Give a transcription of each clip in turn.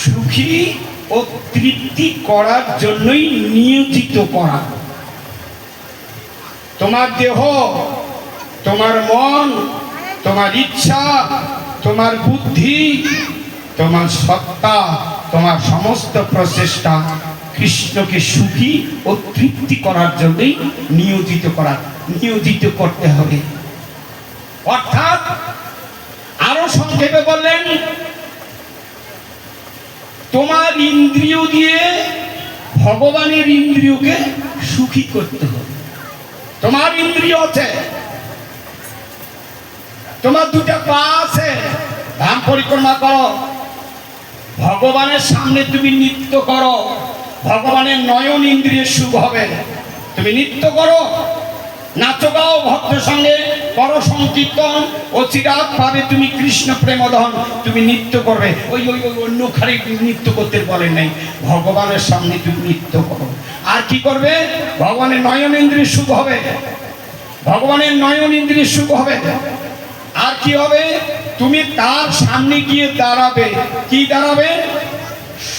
সুখী ও তৃপ্তি করার জন্যই নিয়োজিত করা। তোমার দেহ, তোমার মন, তোমার ইচ্ছা, তোমার বুদ্ধি, তোমার সত্তা, তোমার সমস্ত প্রচেষ্টা কৃষ্ণকে সুখী ও তৃপ্তি করার জন্যই নিয়োজিত করতে হবে। অর্থাৎ আরো সংক্ষেপে বললেন, তোমার ইন্দ্রিয় দিয়ে ভগবানের ইন্দ্রিয়কে সুখী করতে হবে। তোমার ইন্দ্রিয় আছে, তোমার দুটা পা আছে, ধাম পরিক্রমা করো, ভগবানের সামনে তুমি নৃত্য করো, ভগবানের নয়ন ইন্দ্রিয় সুখ হবে। তুমি নৃত্য করো, নাচো গাও ভক্তের সঙ্গে, করো সংকীর্তন, ও চিরাত পাবে তুমি কৃষ্ণ প্রেমধন। তুমি নৃত্য করবে, ওই ওই ওই অন্য খালি নৃত্য করতে বলেন নাই, ভগবানের সামনে তুমি নৃত্য করো। আর কি করবে? ভগবানের নয়ন ইন্দ্রিয় সুখ হবে, ভগবানের নয়ন ইন্দ্রিয় সুখ হবে। আর কি হবে? তুমি তার সামনে গিয়ে দাঁড়াবে। কি দাঁড়াবে?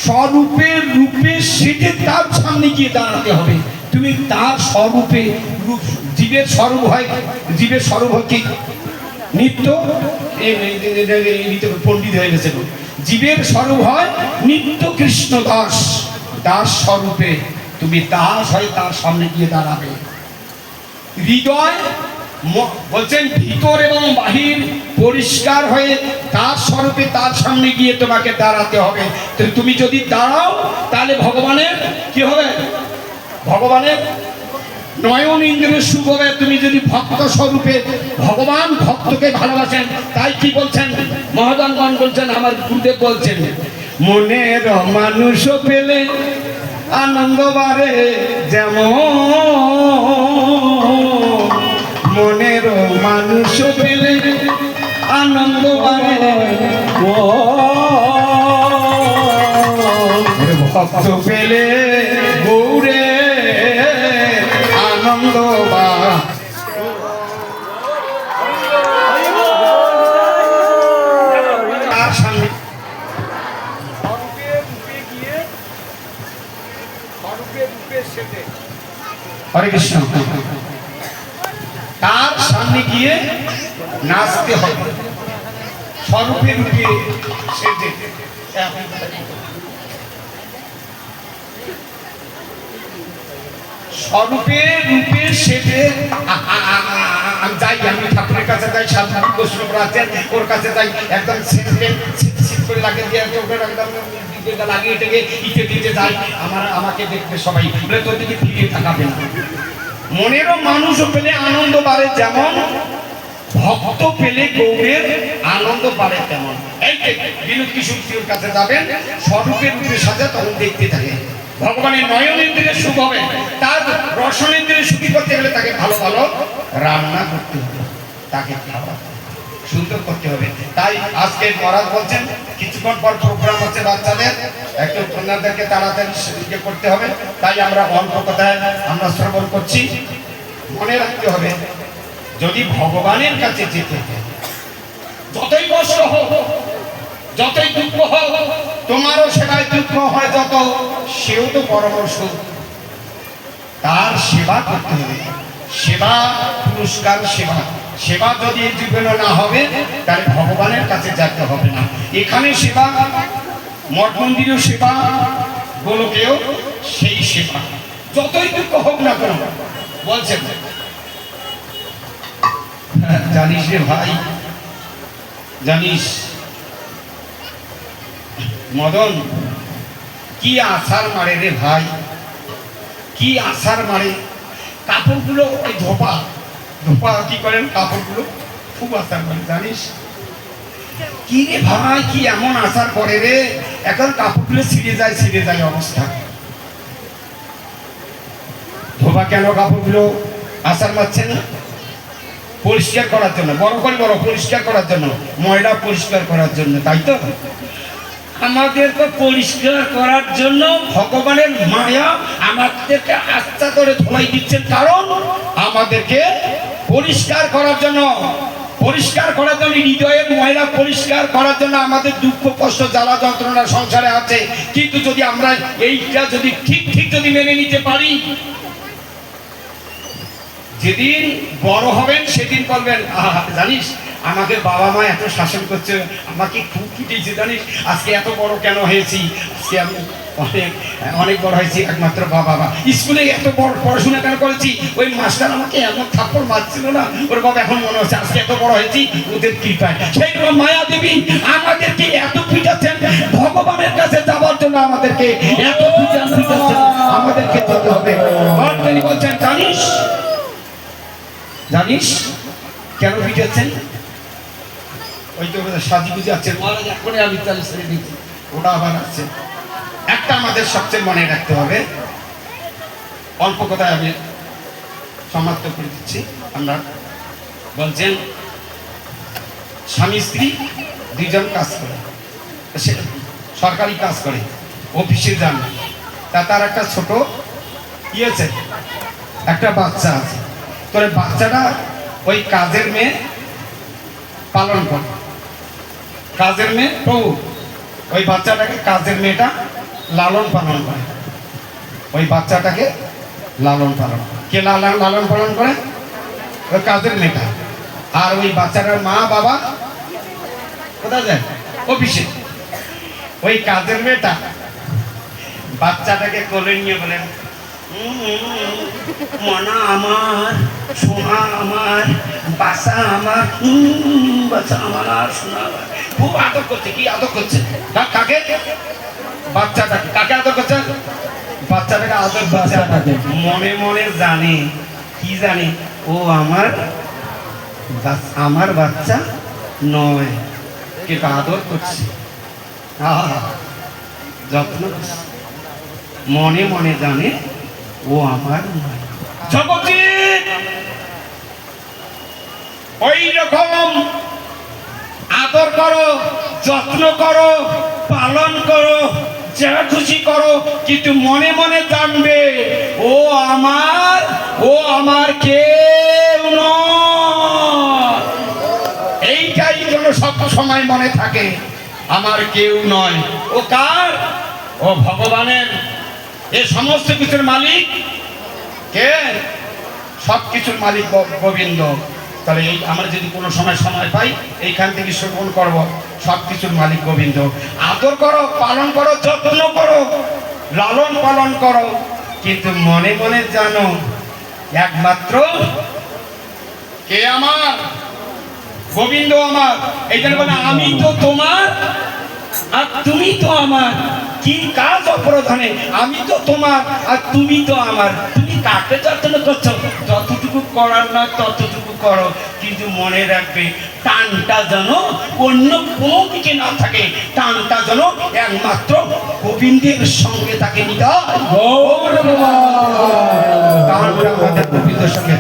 স্বরূপের রূপে সেজে তার সামনে গিয়ে দাঁড়াতে হবে। তুমি তার স্বরূপে রূপ, জীবের স্বরূপ হয়, জীবের স্বরূপ হয় কি? নিত্য। পণ্ডিত হয়ে গেছে। জীবের স্বরূপ হয় নিত্য কৃষ্ণ দাস। দাস স্বরূপে তুমি দাস হয়ে তার সামনে গিয়ে দাঁড়াবে। হৃদয় বলছেন ভিতর এবং বাহির পরিষ্কার হয়ে তার স্বরূপে তার সামনে গিয়ে তোমাকে দাঁড়াতে হবে। তুমি যদি দাঁড়াও তাহলে ভগবানের কি হবে? ভগবানের নয়ন ইন্দ্রিয় সুখ হবে। তুমি যদি ভক্ত স্বরূপে, ভগবান ভক্তকে ভালোবাসেন, তাই কি বলছেন মহাজনগণ? বলছেন, আমার গুরুদেব বলছেন, মনের মানুষ পেলে আনন্দ বাড়ে যেমন, মনের মানুষ পেলে আনন্দ বাড়ে, ভক্ত পেলে গৌরে আনন্দ বাড়ে। তার সামনে হরে কৃষ্ণ, তার সামনে গিয়ে নাচতে হবে, স্বরূপে রূপে সেজে। স্বরূপে রূপে সেজে যাই, আমি ঠাকুরের কাছে যাই, সাধারণ বৈষ্ণব আছেন, ওর কাছে যাই, একদম করে লাগিয়ে দিয়ে একদম লাগিয়ে এটাকে ইটে দিতে যাই, আমাকে দেখবে সবাই, বলে তোর দিকে ফিরে তাকাবে না। মনেরও মানুষ পেলে আনন্দ বাড়ে যেমন, ভক্ত পেলে গৌরের আনন্দ বাড়ে তেমন। এই বিনোদ কিশোর কাছে যাবেন, স্বরূপের রূপে সাজা, তখন দেখতে থাকে। ভগবানের নয়ন ইন্দ্রিয় সুখ হবে। তার রসন ইন্দ্রিয় সুখী করতে গেলে তাকে ভালো ভালো রান্না করতে হবে, তাকে খাওয়া সুন্দর করতে হবে। তাই আজকে মহারাজ বলছেন কিছুক্ষণ পর প্রোগ্রাম হচ্ছে বাচ্চাদের, একটু কন্যাদেরকে তাড়াতাড়ি ইয়ে করতে হবে। তাই আমরা অল্প কথায় আমরা শ্রবণ করছি। মনে রাখতে হবে, যদি ভগবানের কাছে যেতে যতই কষ্ট হোক, যতই দুঃখ হোক, তোমারও সেবায় দুঃখ হয় যত, সেও তো পরামর্শ, তার সেবা করতে হবে। সেবা পুরস্কার সেবা, সেবা যদি এই জীবনে না হবে তাহলে ভগবানের কাছে যেতে হবে না। এখানে সেবা, মঠ মন্দিরেও সেবা, গোলকেও সেই সেবা, যতই দুঃখ হোক না কেন। বলছেন, জানিস রে ভাই, জানিস মদন কি আছার মারে রে ভাই, কি আছার মারে। কাপড়গুলো ওই ধোপা ধোপা কি করেন, কাপড়গুলো খুব আছার মারে জানিস। কি রে ভাই, কি এমন আছার করে রে, এখন কাপড়গুলো ছিঁড়ে যায় অবস্থা। ধোপা কেন কাপড়গুলো আছার মারছে না? পরিষ্কার করার জন্য, বড় পরিষ্কার করার জন্য, ময়লা পরিষ্কার করার জন্য, তাই তো। আমাদেরকে পরিষ্কার করার জন্য ভগবানের মায়া আমাদেরকে আচ্ছা করে ধোলাই দিচ্ছেন, কারণ আমাদেরকে পরিষ্কার করার জন্য। পরিষ্কার করার জন্য, হৃদয়ের ময়লা পরিষ্কার করার জন্য আমাদের দুঃখ কষ্ট জ্বালা যন্ত্রণা সংসারে আছে। কিন্তু যদি আমরা এইটা যদি ঠিক ঠিক যদি মেনে নিতে পারি, যেদিন বড় হবেন সেদিন বলবেন, জানিস আমাকে বাবা মা এত শাসন করছে, আমাকে খুব পিটিয়েছে, জানিস আজকে এত বড় কেন হয়েছি, আজকে আমি অনেক অনেক বড় হয়েছি একমাত্র বাবা মা। স্কুলে এত বড় পড়াশোনা কেন করেছি, ওই মাস্টার আমাকে এমন থাপ্পড় মারছিল না, ওর বাবা এখন মনে হচ্ছে আজকে এত বড় হয়েছি ওদের কৃপায়। সেই মায়া দেবী আমাদেরকে এত পিটাচ্ছেন, ভগবানের কাছে যাওয়ার জন্য আমাদেরকে এত পিটাচ্ছেন, আমাদেরকে যেতে হবে। আর তিনি বলছেন, জানিস জানিস কেন পিটাচ্ছেন? ওই তো সাজি বুঝে যাচ্ছেন, মহারাজ এখনই আমি তাহলে ছেড়ে দিচ্ছি, ওটা আবার আসছে। একটা আমাদের সবচেয়ে মনে রাখতে হবে, অল্প কথায় আমি সমাপ্ত করে দিচ্ছি। আমরা বলছেন স্বামী স্ত্রী দুইজন কাজ করে, সে সরকারি কাজ করে, অফিসে যান, তার একটা ছোট কি আছে, একটা বাচ্চা আছে। তোর বাচ্চাটা ওই কাজের মেয়ে পালন করে, কাজের মেয়ে প্রভু ওই বাচ্চাটাকে, কাজের মেয়েটা লালন পালন করে, ওই বাচ্চাটাকে লালন পালন, কে লালন পালন করে? ওই কাজের মেয়েটা। আর ওই বাচ্চাটার মা বাবা কোথায় যায়? অফিসে। ওই কাজের মেয়েটা বাচ্চাটাকে কোলে নিয়ে বলেন, মনা আমার, সোনা আমার, বাসা আমার, বাসা আমার আর সোনা আমার। খুব আদর করছে। কি আদর করছে? কাকে? বাচ্চাটাকে। কাকে আদর করছে? বাচ্চাটাকে আদর করছে। মনে মনে জানে, কি জানে, ও আমার আমার বাচ্চা নয়, কিন্তু আদর করছে, যত্ন করছে। মনে মনে জানে ও আমার নয়। জগৎজিৎ ওই রকম আদর করো, যত্ন করো, পালন করো, যা খুশি করো, কিন্তু মনে মনে জানবে ও আমার কেউ নয়। এইটাই যেন সব সময় মনে থাকে, আমার কেউ নয়। ও কার? ও ভগবানের। এ সমস্ত কিছুর মালিক কে? সব কিছুর মালিক গোবিন্দ। তাহলে এই আমরা যদি কোনো সময় পাই, এইখান থেকে শ্রবণ করব, সব কিছুর মালিক গোবিন্দ। আদর করো, পালন করো, যত্ন করো, লালন পালন করো, কিন্তু মনে মনে জানো একমাত্র কে আমার? গোবিন্দ আমার। এই জন্য বলে আমি তো তোমার আর তুমি তো আমার। কি কাজ অপরাধনে? আমি তো তোমার আর তুমি তো আমার। তুমি কাকে যত্ন করছো? যতটুকু করার না ততটুকু করো, কিন্তু মনে রাখবে টানটা যেন অন্য কোনো দিকে না থাকে, টানটা যেন একমাত্র গোবিন্দের সঙ্গে থাকে। গোবিন্দের সঙ্গে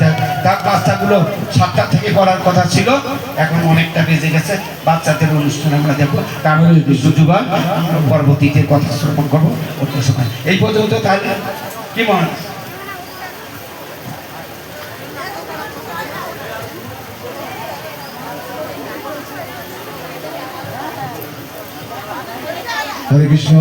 তার বাচ্চাগুলো 7টা থেকে করার কথা ছিল, এখন অনেকটা বেজে গেছে। বাচ্চাদের অনুষ্ঠান আমরা দেখবো, তারপরে সুযোগ আমরা পরবর্তীতে কথা শ্রবণ করবো অন্য সময়। এই পর্যন্ত তাহলে কি মনে? হরে কৃষ্ণ।